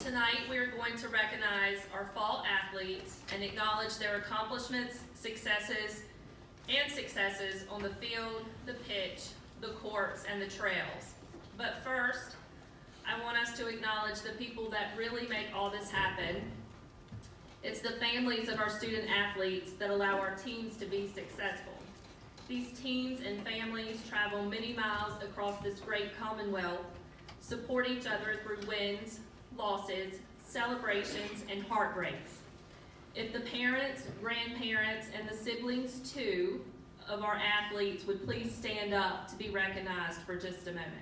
Tonight we are going to recognize our fall athletes and acknowledge their accomplishments, successes on the field, the pitch, the courts, and the trails. But first, I want us to acknowledge the people that really make all this happen. It's the families of our student athletes that allow our teams to be successful. These teams and families travel many miles across this great Commonwealth, support each other through wins, losses, celebrations, and heartbreaks. If the parents, grandparents, and the siblings too of our athletes would please stand up to be recognized for just a moment.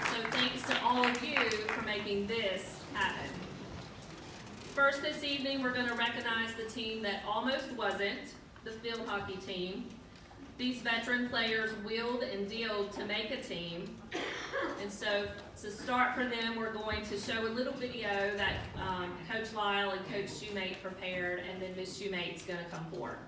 So thanks to all of you for making this happen. First this evening, we're going to recognize the team that almost wasn't, the field hockey team. These veteran players wheeled and dealed to make a team. And so to start for them, we're going to show a little video that Coach Lyle and Coach Shoemate prepared, and then Ms. Shoemate's going to come forward.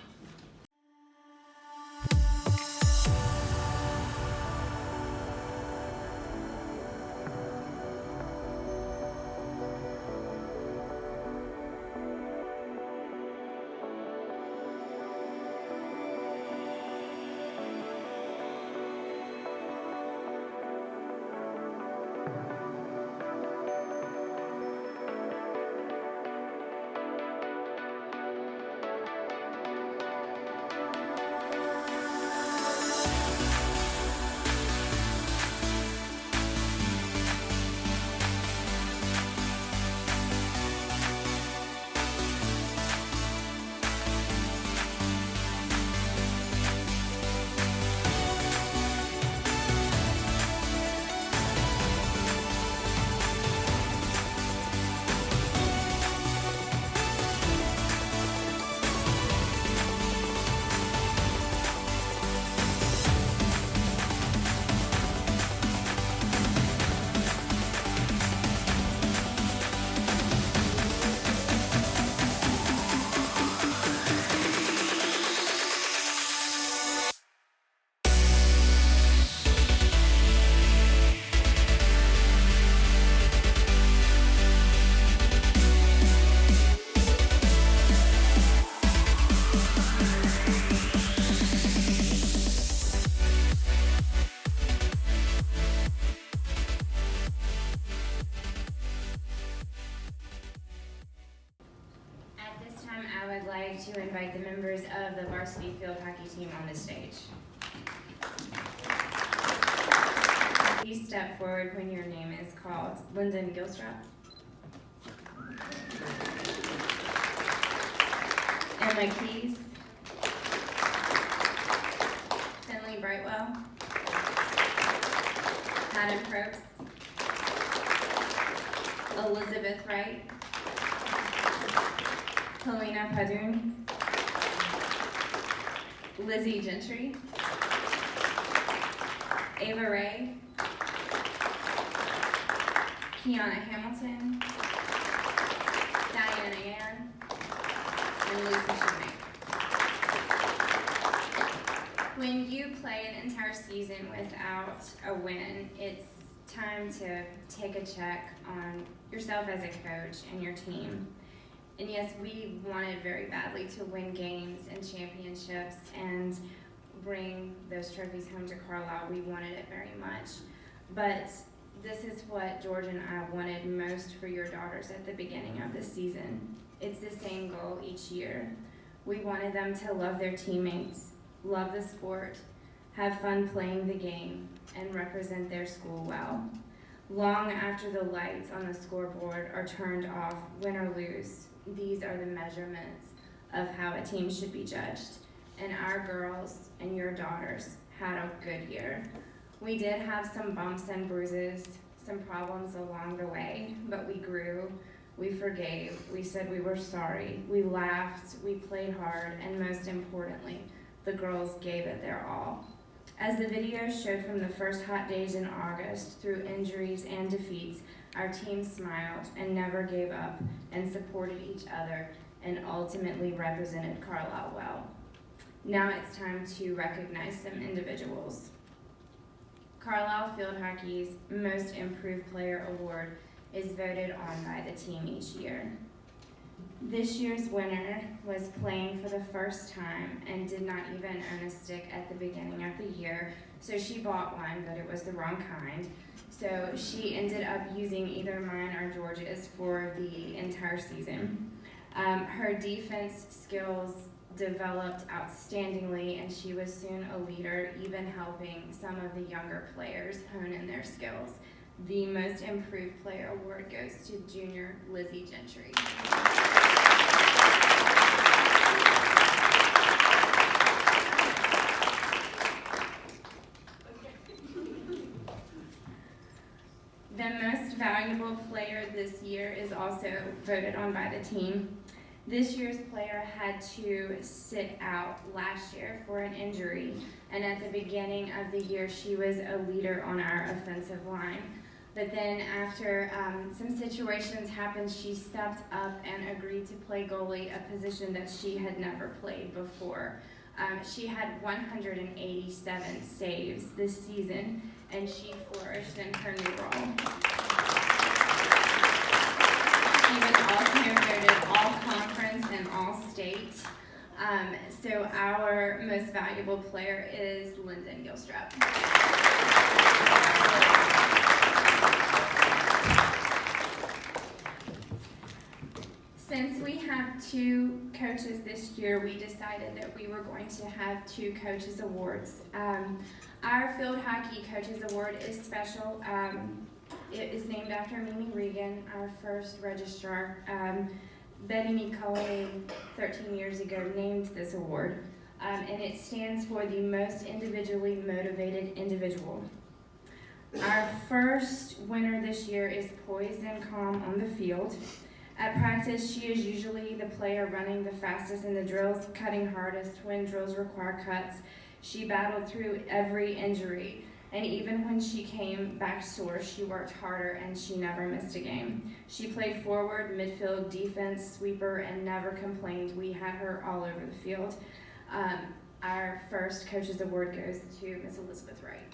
To invite the members of the varsity field hockey team on the stage. Please step forward when your name is called. Lyndon Gilstrap. Emma Keys. Finley Brightwell. Adam Probst. Elizabeth Wright. Helena Padoon, Lizzie Gentry, Ava Ray, Kiana Hamilton, Diana Ann, and Lucy Shoemate. When you play an entire season without a win, it's time to take a check on yourself as a coach and your team. And yes, we wanted very badly to win games and championships and bring those trophies home to Carlisle. We wanted it very much. But this is what George and I wanted most for your daughters at the beginning of the season. It's the same goal each year. We wanted them to love their teammates, love the sport, have fun playing the game, and represent their school well. Long after the lights on the scoreboard are turned off, win or lose, these are the measurements of how a team should be judged. And our girls and your daughters had a good year. We did have some bumps and bruises, some problems along the way, but we grew, we forgave, we said we were sorry, we laughed, we played hard, and most importantly, the girls gave it their all. As the video showed from the first hot days in August, through injuries and defeats, our team smiled and never gave up and supported each other and ultimately represented Carlisle well. Now it's time to recognize some individuals. Carlisle Field Hockey's Most Improved Player Award is voted on by the team each year. This year's winner was playing for the first time and did not even own a stick at the beginning of the year, so she bought one, but it was the wrong kind. So she ended up using either mine or George's for the entire season. Her defense skills developed outstandingly, and she was soon a leader, even helping some of the younger players hone in their skills. The Most Improved Player Award goes to junior Lizzie Gentry. The Most Valuable Player this year is also voted on by the team. This year's player had to sit out last year for an injury, and at the beginning of the year she was a leader on our offensive line. But then after some situations happened, she stepped up and agreed to play goalie, a position that she had never played before. She had 187 saves this season, and she flourished in her new role. She was also voted all-conference and all-state. So our most valuable player is Lyndon Gilstrap. Since we have two coaches this year, we decided that we were going to have two coaches awards. Our Field Hockey Coaches Award is special. It is named after Mimi Regan, our first registrar. Betty McCulley, 13 years ago, named this award, and it stands for the most individually motivated individual. Our first winner this year is poised and calm on the field. At practice, she is usually the player running the fastest in the drills, cutting hardest when drills require cuts. She battled through every injury, and even when she came back sore, she worked harder and she never missed a game. She played forward, midfield, defense, sweeper, and never complained. We had her all over the field. Our first Coach's Award goes to Miss Elizabeth Wright.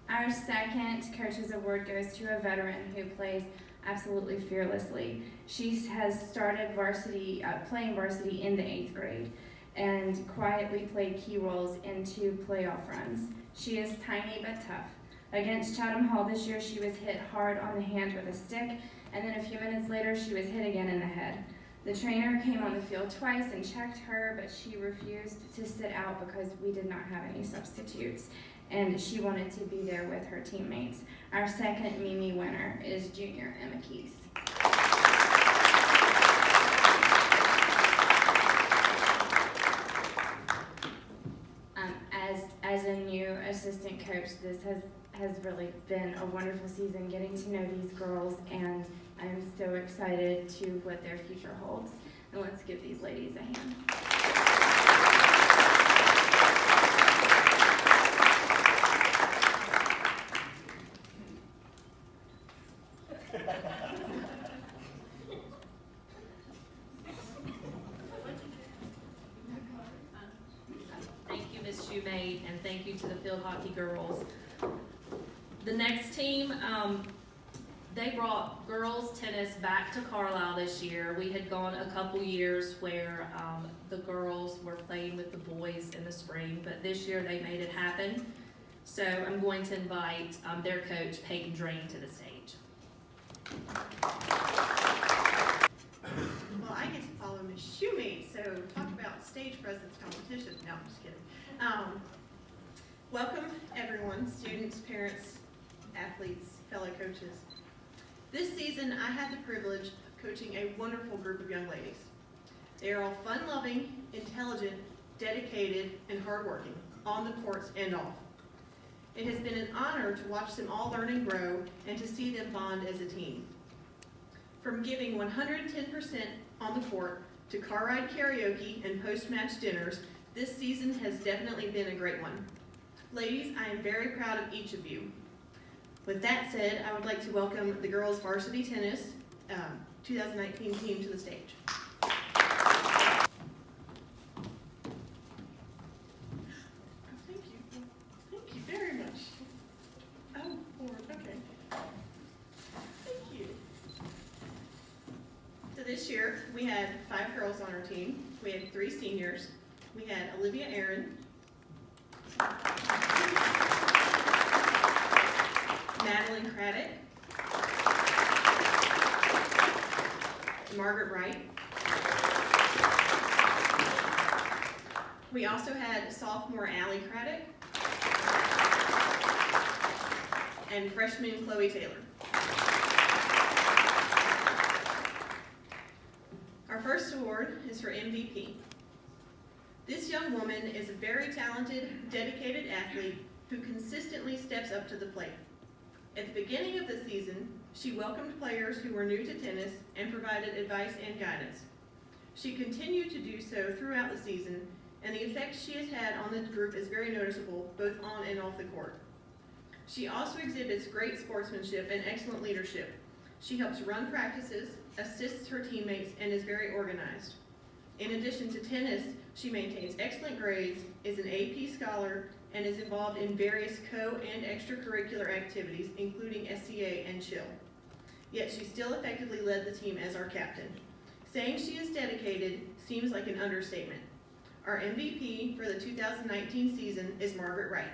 Our second Coach's Award goes to a veteran who plays absolutely fearlessly. She has started playing varsity in the 8th grade and quietly played key roles into playoff runs. She is tiny but tough. Against Chatham Hall this year, she was hit hard on the hand with a stick, and then a few minutes later, she was hit again in the head. The trainer came on the field twice and checked her, but she refused to sit out because we did not have any substitutes, and she wanted to be there with her teammates. Our second Mimi winner is junior Emma Keys. As a new assistant coach, this has really been a wonderful season, getting to know these girls, and I'm so excited to what their future holds. And let's give these ladies a hand. Thank you, Ms. Shoemate, and thank you to the field hockey girls. The next team, they brought girls tennis back to Carlisle this year. We had gone a couple years where the girls were playing with the boys in the spring, but this year they made it happen. So I'm going to invite their coach, Peyton Drain, to the stage. Well, I get to follow Ms. Shoemate, so talk about stage presence competition. No, I'm just kidding. Welcome, everyone, students, parents, athletes, fellow coaches. This season, I had the privilege of coaching a wonderful group of young ladies. They are all fun-loving, intelligent, dedicated, and hardworking, on the courts and off. It has been an honor to watch them all learn and grow, and to see them bond as a team. From giving 110% on the court to car ride karaoke and post-match dinners, this season has definitely been a great one. Ladies, I am very proud of each of you. With that said, I would like to welcome the girls varsity tennis 2019 team to the stage. Thank you. Thank you very much. Oh, Lord, okay. Thank you. So this year, we had 5 girls on our team. We had 3 seniors. We had Olivia Aaron, Madeline Craddock, Margaret Wright. We also had sophomore Allie Craddock and freshman Chloe Taylor. Our first award is for MVP. This young woman is a very talented, dedicated athlete who consistently steps up to the plate. At the beginning of the season, she welcomed players who were new to tennis and provided advice and guidance. She continued to do so throughout the season, and the effect she has had on the group is very noticeable, both on and off the court. She also exhibits great sportsmanship and excellent leadership. She helps run practices, assists her teammates, and is very organized. In addition to tennis, she maintains excellent grades, is an AP scholar, and is involved in various co- and extracurricular activities, including SCA and CHIL. Yet she still effectively led the team as our captain. Saying she is dedicated seems like an understatement. Our MVP for the 2019 season is Margaret Wright.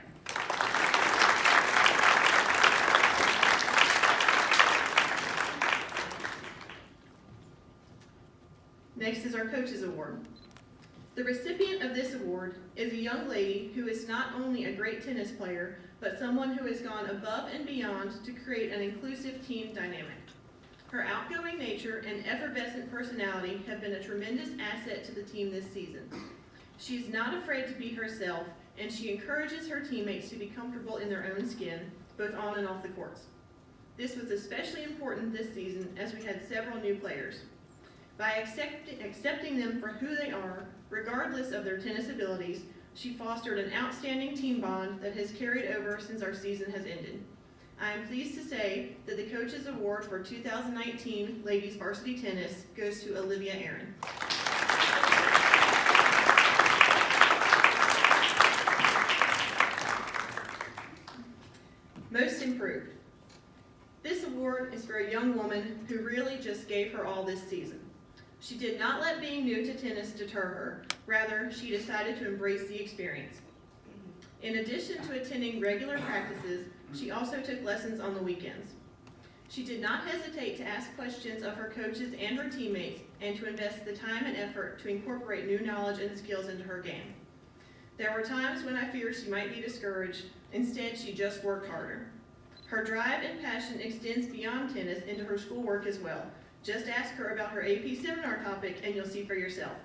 Next is our Coaches Award. The recipient of this award is a young lady who is not only a great tennis player, but someone who has gone above and beyond to create an inclusive team dynamic. Her outgoing nature and effervescent personality have been a tremendous asset to the team this season. She is not afraid to be herself, and she encourages her teammates to be comfortable in their own skin, both on and off the courts. This was especially important this season as we had several new players. By accepting them for who they are, regardless of their tennis abilities, she fostered an outstanding team bond that has carried over since our season has ended. I am pleased to say that the Coaches Award for 2019 Ladies Varsity Tennis goes to Olivia Aaron. Most Improved. This award is for a young woman who really just gave her all this season. She did not let being new to tennis deter her. Rather, she decided to embrace the experience. In addition to attending regular practices, she also took lessons on the weekends. She did not hesitate to ask questions of her coaches and her teammates and to invest the time and effort to incorporate new knowledge and skills into her game. There were times when I feared she might be discouraged. Instead, she just worked harder. Her drive and passion extends beyond tennis into her schoolwork as well. Just ask her about her AP seminar topic and you'll see for yourself.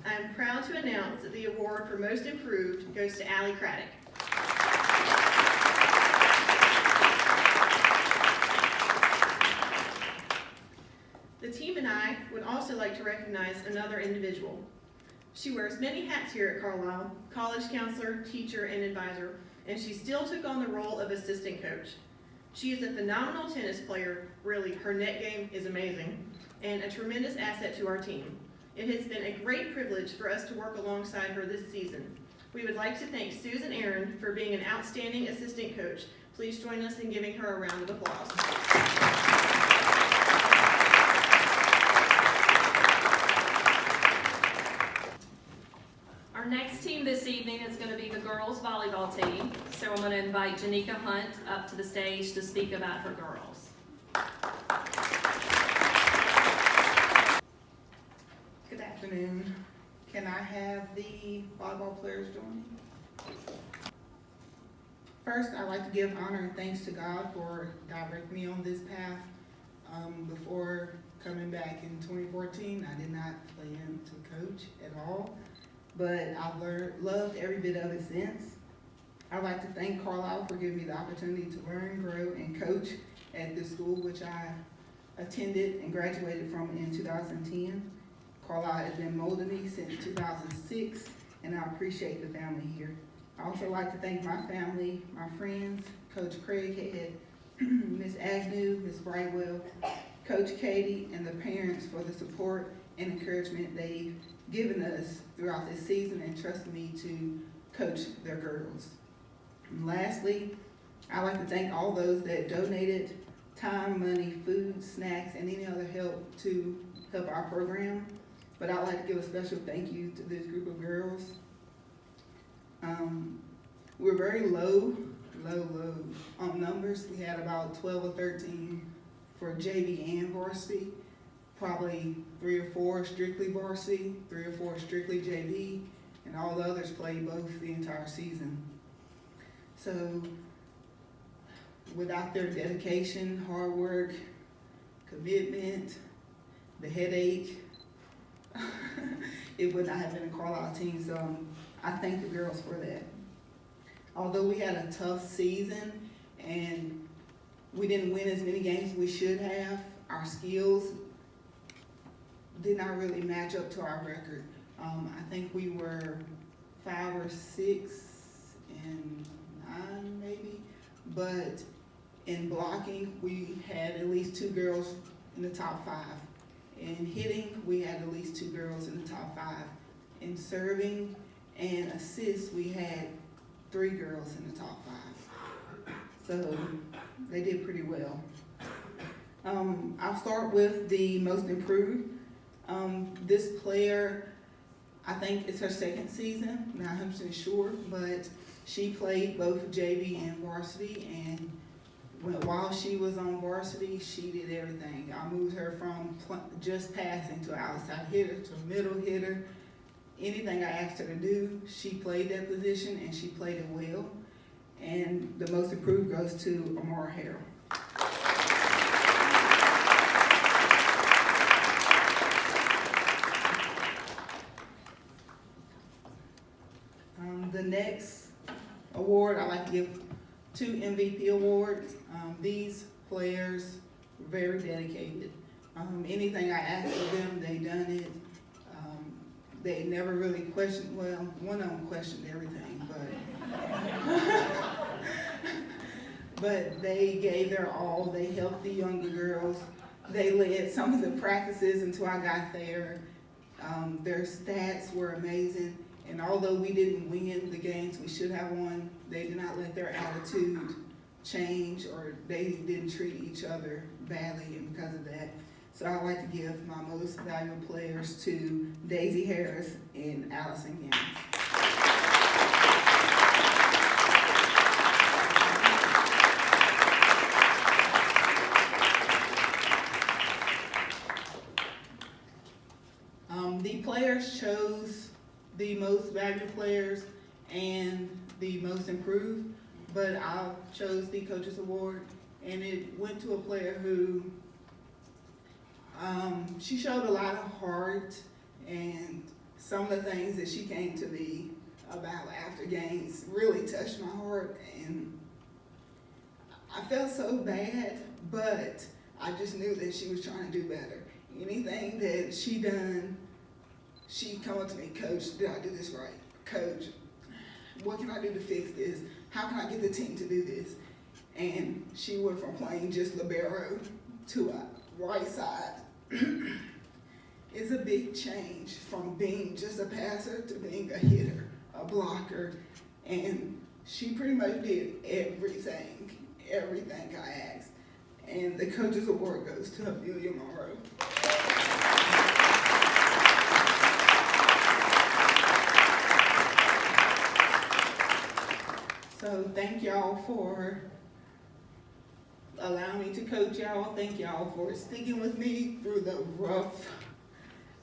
I am proud to announce that the award for Most Improved goes to Allie Craddock. The team and I would also like to recognize another individual. She wears many hats here at Carlisle: college counselor, teacher, and advisor, and she still took on the role of assistant coach. She is a phenomenal tennis player, really, her net game is amazing, and a tremendous asset to our team. It has been a great privilege for us to work alongside her this season. We would like to thank Susan Aaron for being an outstanding assistant coach. Please join us in giving her a round of applause. Our next team this evening is going to be the girls volleyball team. So I'm going to invite Janika Hunt up to the stage to speak about her girls. Good afternoon. Can I have the volleyball players join me? First, I'd like to give honor and thanks to God for directing me on this path. Before coming back in 2014, I did not plan to coach at all, but I've loved every bit of it since. I'd like to thank Carlisle for giving me the opportunity to learn, grow, and coach at this school, which I attended and graduated from in 2010. Carlisle has been molding me since 2006, and I appreciate the family here. I also like to thank my family, my friends, Coach Craighead, Ms. Agnew, Ms. Brightwell, Coach Katie, and the parents for the support and encouragement they've given us throughout this season and trusted me to coach their girls. And lastly, I'd like to thank all those that donated time, money, food, snacks, and any other help to help our program. But I'd like to give a special thank you to this group of girls. We're very low on numbers. We had about 12 or 13 for JV and varsity, probably 3 or 4 strictly varsity, 3 or 4 strictly JV, and all the others played both the entire season. So without their dedication, hard work, commitment, the headache, it would not have been a Carlisle team. So I thank the girls for that. Although we had a tough season and we didn't win as many games as we should have, our skills did not really match up to our record. I think we were 5 or 6 and 9 maybe, but in blocking, we had at least 2 girls in the top 5. In hitting, we had at least 2 girls in the top 5. In serving and assists, we had 3 girls in the top 5. So they did pretty well. I'll start with the most improved. This player, I think it's her 2nd season, not 100% sure, but she played both JV and varsity, and while she was on varsity, she did everything. I moved her from just passing to an outside hitter to a middle hitter. Anything I asked her to do, she played that position and she played it well. And the most improved goes to Amara Harrell. The next award, I like to give 2 MVP awards. These players were very dedicated. Anything I asked of them, they done it. They never really questioned, well, one of them questioned everything, but they gave their all. They helped the younger girls. They led some of the practices until I got there. Their stats were amazing. And although we didn't win the games we should have won, they did not let their attitude change, or they didn't treat each other badly, and because of that. So I'd like to give my most valuable players to Daisy Harris and Allison Gaines. The players chose the most valuable players and the most improved, but I chose the Coaches Award, and it went to a player who she showed a lot of heart, and some of the things that she came to me about after games really touched my heart, and I felt so bad, but I just knew that she was trying to do better. Anything that she done, she'd come up to me, Coach, did I do this right? Coach, what can I do to fix this? How can I get the team to do this? And she went from playing just libero to a right side. It's a big change from being just a passer to being a hitter, a blocker, and she pretty much did everything I asked. And the Coaches Award goes to Amelia Monroe. So thank y'all for allowing me to coach y'all. Thank y'all for sticking with me through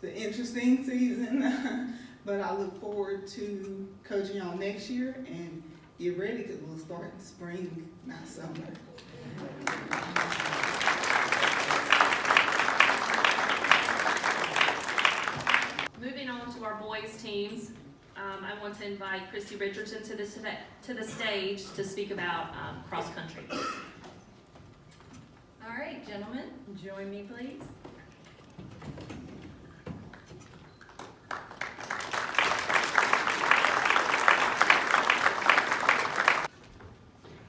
the interesting season. But I look forward to coaching y'all next year, and get ready because we'll start in spring, not summer. Moving on to our boys' teams, I want to invite Christy Richardson to the stage to speak about cross country. All right, gentlemen, join me, please.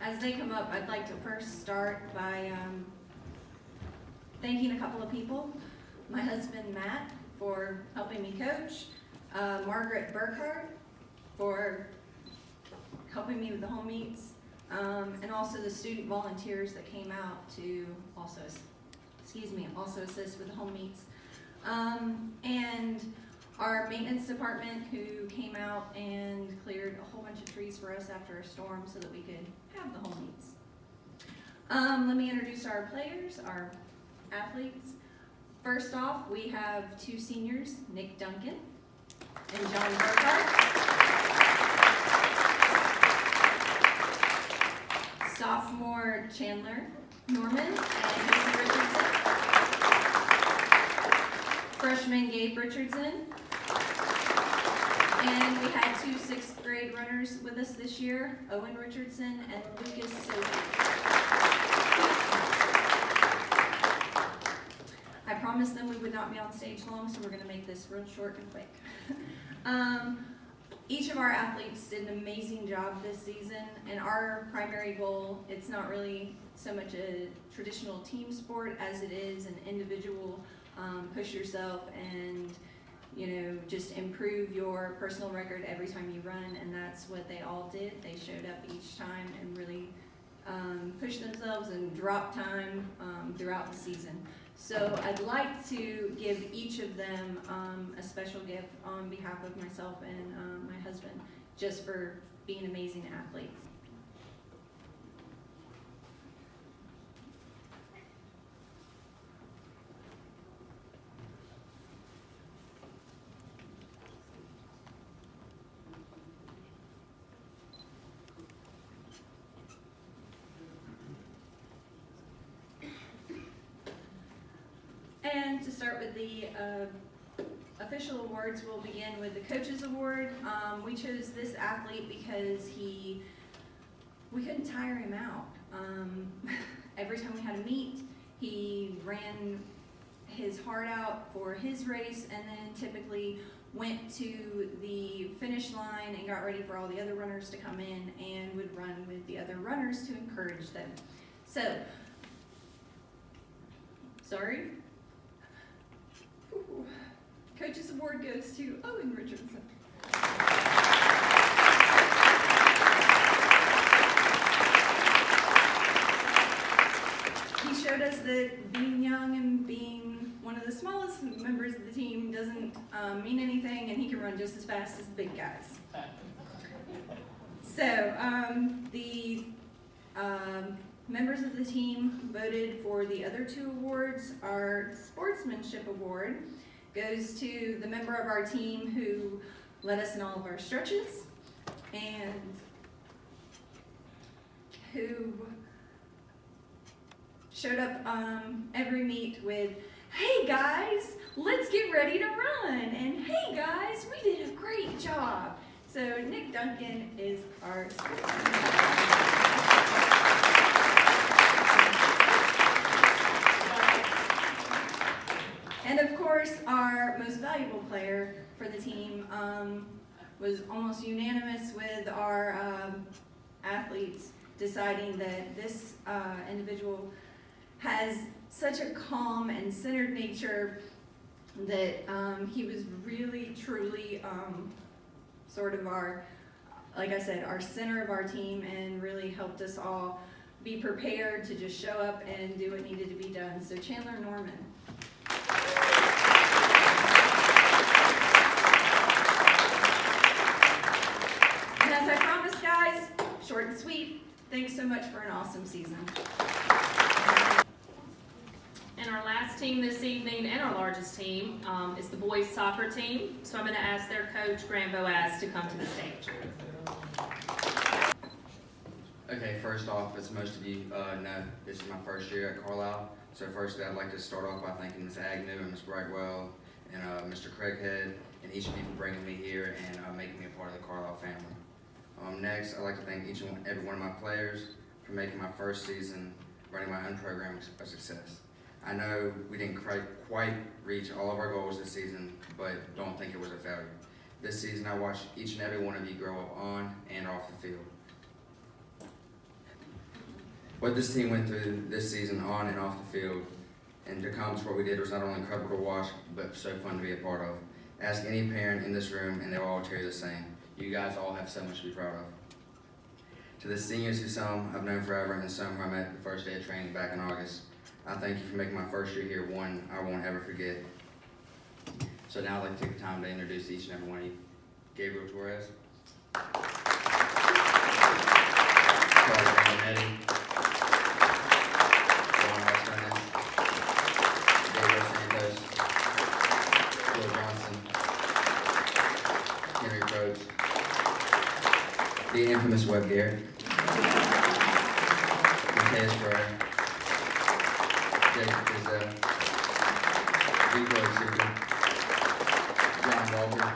As they come up, I'd like to first start by thanking a couple of people. My husband, Matt, for helping me coach. Margaret Burkhart for helping me with the home meets. And also the student volunteers that came out to also assist with the home meets. And our maintenance department who came out and cleared a whole bunch of trees for us after a storm so that we could have the home meets. Let me introduce our players, our athletes. First off, we have two seniors, Nick Duncan and John Burkhart. Sophomore Chandler Norman and Casey Richardson. Freshman Gabe Richardson. And we had two 6th grade runners with us this year, Owen Richardson and Lucas Sophie. I promised them we would not be on stage long, so we're gonna make this real short and quick. Each of our athletes did an amazing job this season, and our primary goal, it's not really so much a traditional team sport as it is an individual push yourself and just improve your personal record every time you run, and that's what they all did. They showed up each time and really pushed themselves and dropped time throughout the season. So I'd like to give each of them a special gift on behalf of myself and my husband, just for being amazing athletes. And to start with the official awards, we'll begin with the Coaches Award. We chose this athlete because we couldn't tire him out. Every time we had a meet, he ran his heart out for his race and then typically went to the finish line and got ready for all the other runners to come in and would run with the other runners to encourage them. So, sorry. Ooh. Coach's Award goes to Owen Richardson. He showed us that being young and being one of the smallest members of the team doesn't mean anything, and he can run just as fast as the big guys. So the members of the team voted for the other two awards. Our Sportsmanship Award goes to the member of our team who led us in all of our stretches and who showed up every meet with, "Hey guys, let's get ready to run," and "Hey guys, we did a great job." So Nick Duncan is our sportsman. And of course, our most valuable player for the team was almost unanimous with our athletes deciding that this individual has such a calm and centered nature that he was really, truly sort of our, like I said, our center of our team and really helped us all be prepared to just show up and do what needed to be done. So Chandler Norman. And as I promised, guys, short and sweet, thanks so much for an awesome season. And our last team this evening, and our largest team, is the boys soccer team. So I'm going to ask their coach, Graham Boaz, to come to the stage. Okay, first off, as most of you know, this is my first year at Carlisle. So firstly, I'd like to start off by thanking Ms. Agnew and Ms. Bragwell and Mr. Craighead and each of you for bringing me here and making me a part of the Carlisle family. Next, I'd like to thank each and every one of my players for making my first season running my own program a success. I know we didn't quite reach all of our goals this season, but don't think it was a failure. This season, I watched each and every one of you grow up on and off the field. What this team went through this season on and off the field and to accomplish what we did was not only incredible to watch, but so fun to be a part of. Ask any parent in this room and they will all tell you the same. You guys all have so much to be proud of. To the seniors who some I've known forever and some who I met the first day of training back in August, I thank you for making my first year here one I won't ever forget. So now I'd like to take the time to introduce each and every one of you. Gabriel Torres. Carlos Antonetti. Juan Hernandez. Gabriel Santos. Will Johnson. Henry Probst. The infamous Webb Garrett. Mateus Ferrer. Jacob Tisdale. Rico Super. John Walker.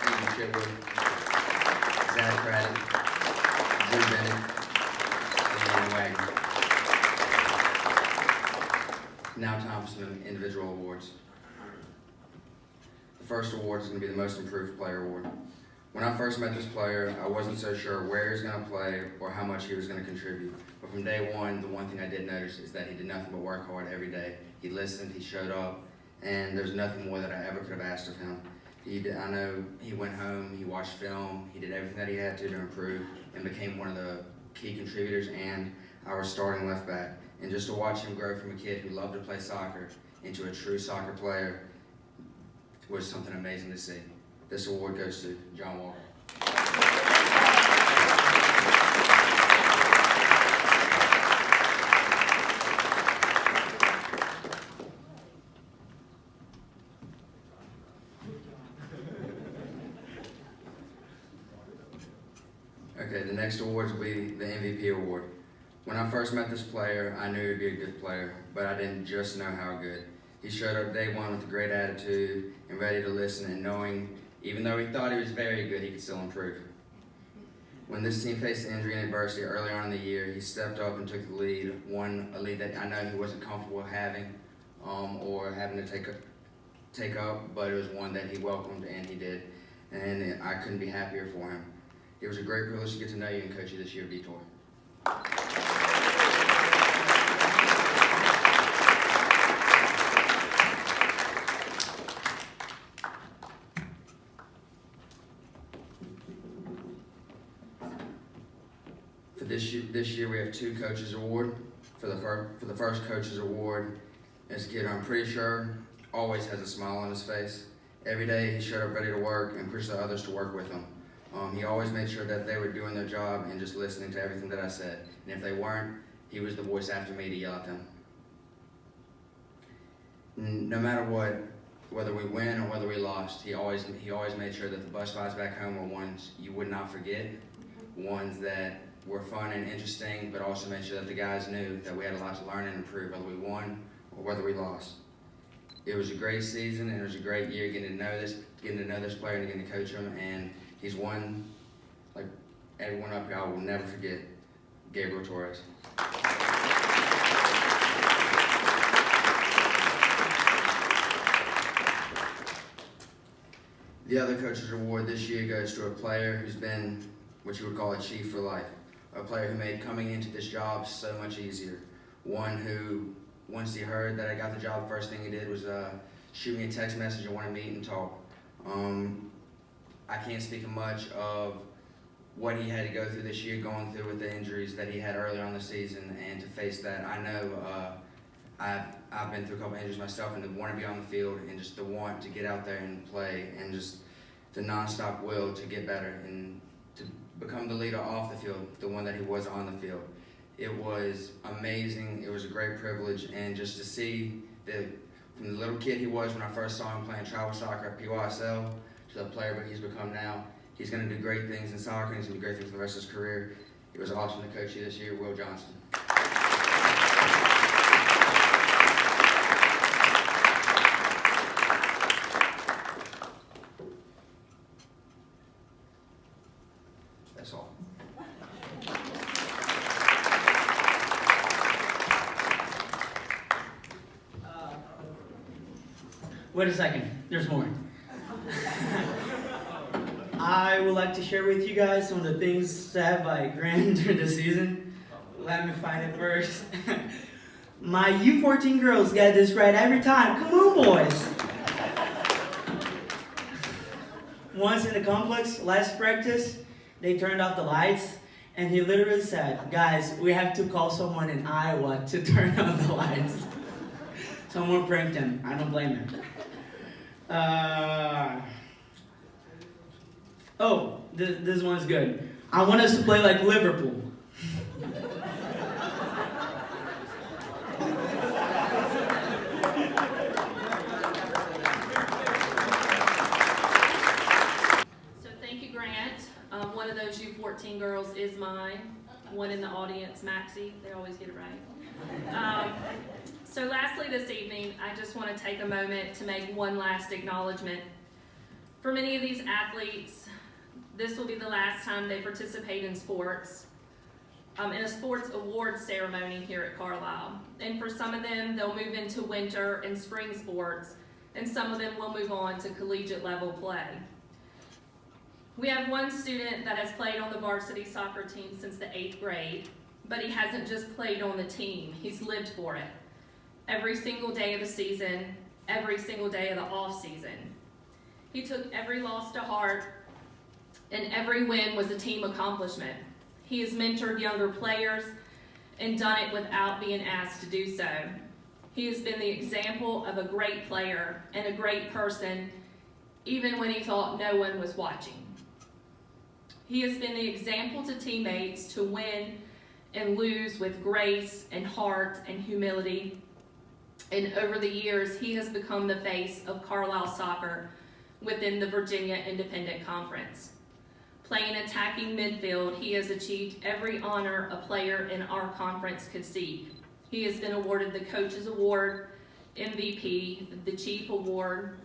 Ethan Chitwood. Zach Craddock. Drew Bennett. And Anna Wagner. Now time for some individual awards. The first award is going to be the Most Improved Player Award. When I first met this player, I wasn't so sure where he was going to play or how much he was going to contribute. But from day one, the one thing I did notice is that he did nothing but work hard every day. He listened, he showed up, and there's nothing more that I ever could have asked of him. I know he went home, he watched film, he did everything that he had to improve, and became one of the key contributors and our starting left back. And just to watch him grow from a kid who loved to play soccer into a true soccer player was something amazing to see. This award goes to John Walker. Okay, the next award will be the MVP award. When I first met this player, I knew he'd be a good player, but I didn't just know how good. He showed up day one with a great attitude and ready to listen and knowing, even though he thought he was very good, he could still improve. When this team faced injury and adversity early on in the year, he stepped up and took the lead, won a lead that I know he wasn't comfortable having or having to take up, but it was one that he welcomed and he did, and I couldn't be happier for him. It was a great privilege to get to know you and coach you this year, Vitor. For this year we have two coaches award. For the first coaches award, is a kid I'm pretty sure always has a smile on his face. Every day he showed up ready to work and pushed the others to work with him. He always made sure that they were doing their job and just listening to everything that I said. And if they weren't, he was the voice after me to yell at them. No matter what, whether we win or whether we lost, he always made sure that the bus rides back home were ones you would not forget, ones that were fun and interesting, but also made sure that the guys knew that we had a lot to learn and improve, whether we won or whether we lost. It was a great season and it was a great year getting to know this player and getting to coach him, and he's one, like everyone up here, I will never forget, Gabriel Torres. The other coach's award this year goes to a player who's been what you would call a chief for life. A player who made coming into this job so much easier. One who, once he heard that I got the job, the first thing he did was shoot me a text message and want to meet and talk. I can't speak much of what he had to go through this year, going through with the injuries that he had early on the season, and to face that. I know I've been through a couple injuries myself, and to want to be on the field and just the want to get out there and play, and just the nonstop will to get better and to become the leader off the field, the one that he was on the field. It was amazing. It was a great privilege, and just to see from the little kid he was when I first saw him playing travel soccer at PYSL to the player that he's become now. He's going to do great things in soccer, and he's going to do great things for the rest of his career. It was awesome to coach you this year, Will Johnson. That's all. Wait a second, there's more. I would like to share with you guys some of the things that by Grant during the season. let me find it first. My U14 girls get this right every time. Come on, boys. Once in the complex, last practice, they turned off the lights, and he literally said, guys, we have to call someone in Iowa to turn on the lights. Someone pranked him. I don't blame him. This one's good. I want us to play like Liverpool. So thank you, Grant. One of those U14 girls is mine. One in the audience, Maxie. They always get it right. So lastly this evening, I just want to take a moment to make one last acknowledgement. For many of these athletes, this will be the last time they participate in sports, in a sports awards ceremony here at Carlisle. And for some of them, they'll move into winter and spring sports, and some of them will move on to collegiate level play. We have one student that has played on the varsity soccer team since the 8th grade, but he hasn't just played on the team, he's lived for it. Every single day of the season, every single day of the off season. He took every loss to heart, and every win was a team accomplishment. He has mentored younger players and done it without being asked to do so. He has been the example of a great player and a great person, even when he thought no one was watching. He has been the example to teammates to win and lose with grace and heart and humility. And over the years, he has become the face of Carlisle soccer within the Virginia Independent Conference. Playing attacking midfield, he has achieved every honor a player in our conference could seek. He has been awarded the Coach's Award, MVP, the Chief Award,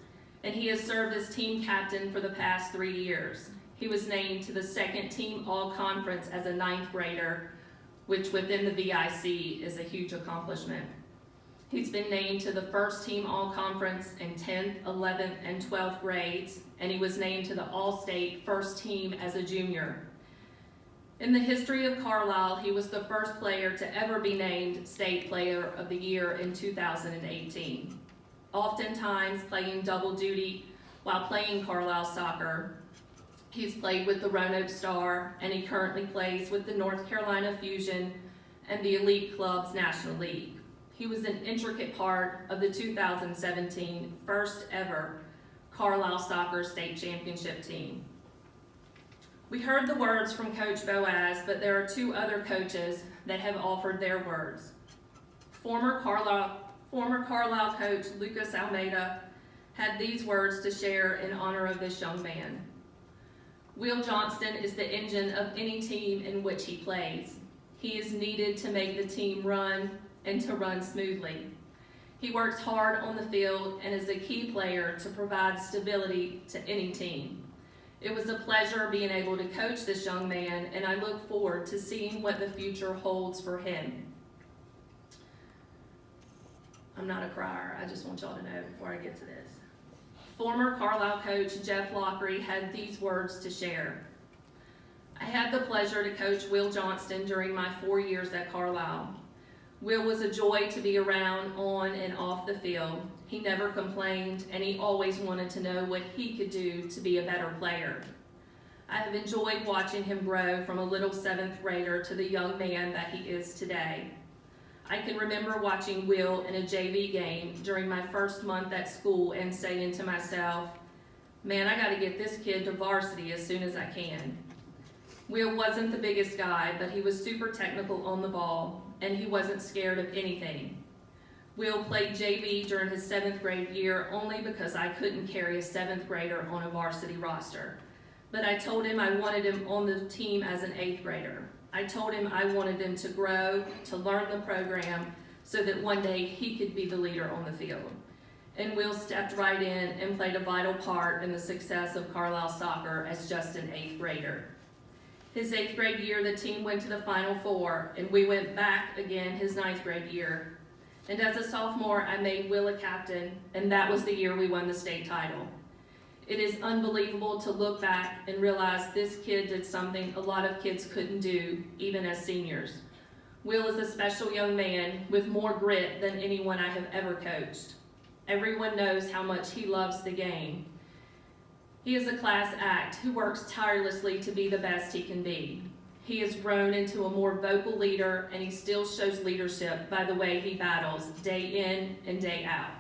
and he has served as team captain for the past 3 years. He was named to the second team all-conference as a 9th grader, which within the VIC is a huge accomplishment. He's been named to the first team all-conference in 10th, 11th, and 12th grades, and he was named to the all-state first team as a junior. In the history of Carlisle, he was the first player to ever be named State Player of the Year in 2018. Oftentimes playing double duty while playing Carlisle soccer, he's played with the Roanoke Star, and he currently plays with the North Carolina Fusion and the Elite Clubs National League. He was an intricate part of the 2017 first ever Carlisle Soccer State Championship team. We heard the words from Coach Boaz, but there are 2 other coaches that have offered their words. Former Carlisle coach Lucas Almeida had these words to share in honor of this young man. Will Johnston is the engine of any team in which he plays. He is needed to make the team run and to run smoothly. He works hard on the field and is a key player to provide stability to any team. It was a pleasure being able to coach this young man, and I look forward to seeing what the future holds for him. I'm not a crier, I just want y'all to know before I get to this. Former Carlisle coach Jeff Lockery had these words to share. I had the pleasure to coach Will Johnston during my 4 years at Carlisle. Will was a joy to be around on and off the field. He never complained, and he always wanted to know what he could do to be a better player. I have enjoyed watching him grow from a little 7th grader to the young man that he is today. I can remember watching Will in a JV game during my first month at school and saying to myself, man, I gotta get this kid to varsity as soon as I can. Will wasn't the biggest guy, but he was super technical on the ball, and he wasn't scared of anything. Will played JV during his 7th grade year only because I couldn't carry a 7th grader on a varsity roster. But I told him I wanted him on the team as an 8th grader. I told him I wanted him to grow, to learn the program, so that one day he could be the leader on the field. And Will stepped right in and played a vital part in the success of Carlisle soccer as just an 8th grader. His 8th grade year, the team went to the Final Four, and we went back again his 9th grade year. And as a sophomore, I made Will a captain, and that was the year we won the state title. It is unbelievable to look back and realize this kid did something a lot of kids couldn't do, even as seniors. Will is a special young man with more grit than anyone I have ever coached. Everyone knows how much he loves the game. He is a class act who works tirelessly to be the best he can be. He has grown into a more vocal leader, and he still shows leadership by the way he battles day in and day out.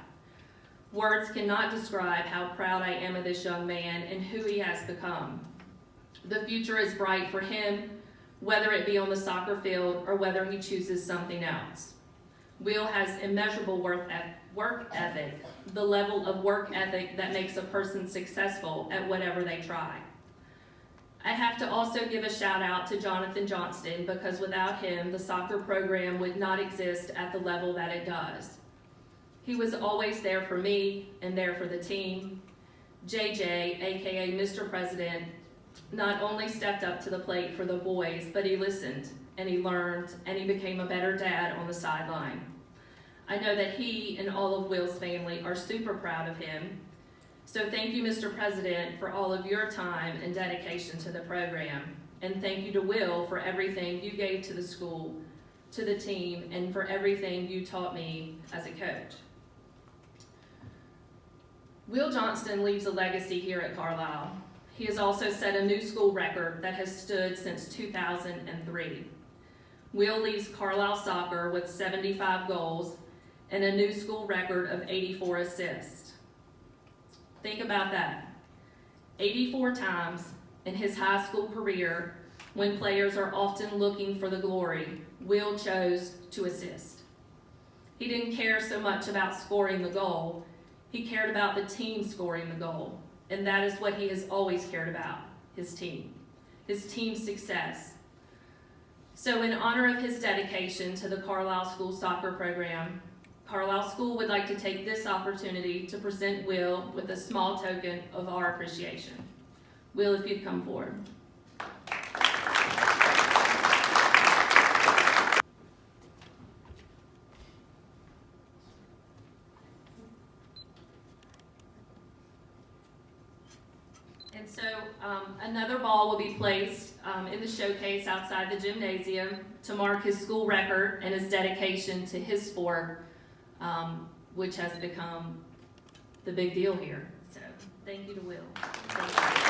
Words cannot describe how proud I am of this young man and who he has become. The future is bright for him, whether it be on the soccer field or whether he chooses something else. Will has immeasurable work ethic, the level of work ethic that makes a person successful at whatever they try. I have to also give a shout out to Jonathan Johnston, because without him, the soccer program would not exist at the level that it does. He was always there for me and there for the team. JJ, aka Mr. President, not only stepped up to the plate for the boys, but he listened and he learned and he became a better dad on the sideline. I know that he and all of Will's family are super proud of him. So thank you, Mr. President, for all of your time and dedication to the program. And thank you to Will for everything you gave to the school, to the team, and for everything you taught me as a coach. Will Johnston leaves a legacy here at Carlisle. He has also set a new school record that has stood since 2003. Will leaves Carlisle soccer with 75 goals and a new school record of 84 assists. Think about that. 84 times in his high school career, when players are often looking for the glory, Will chose to assist. He didn't care so much about scoring the goal, he cared about the team scoring the goal. And that is what he has always cared about, his team's success. So in honor of his dedication to the Carlisle School soccer program, Carlisle School would like to take this opportunity to present Will with a small token of our appreciation. Will, if you'd come forward. And so another ball will be placed in the showcase outside the gymnasium to mark his school record and his dedication to his sport, which has become the big deal here. So thank you to Will. Thank you.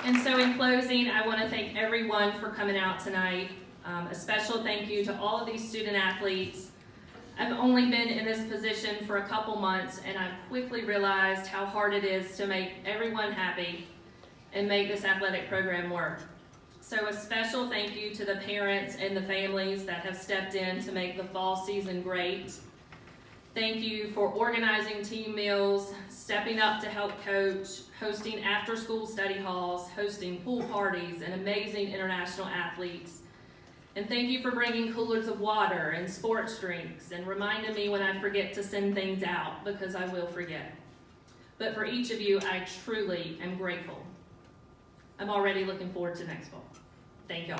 And so in closing, I want to thank everyone for coming out tonight. A special thank you to all of these student athletes. I've only been in this position for a couple months, and I've quickly realized how hard it is to make everyone happy and make this athletic program work. So a special thank you to the parents and the families that have stepped in to make the fall season great. Thank you for organizing team meals, stepping up to help coach, hosting after-school study halls, hosting pool parties, and amazing international athletes. And thank you for bringing coolers of water and sports drinks and reminding me when I forget to send things out, because I will forget. But for each of you, I truly am grateful. I'm already looking forward to next fall. Thank y'all.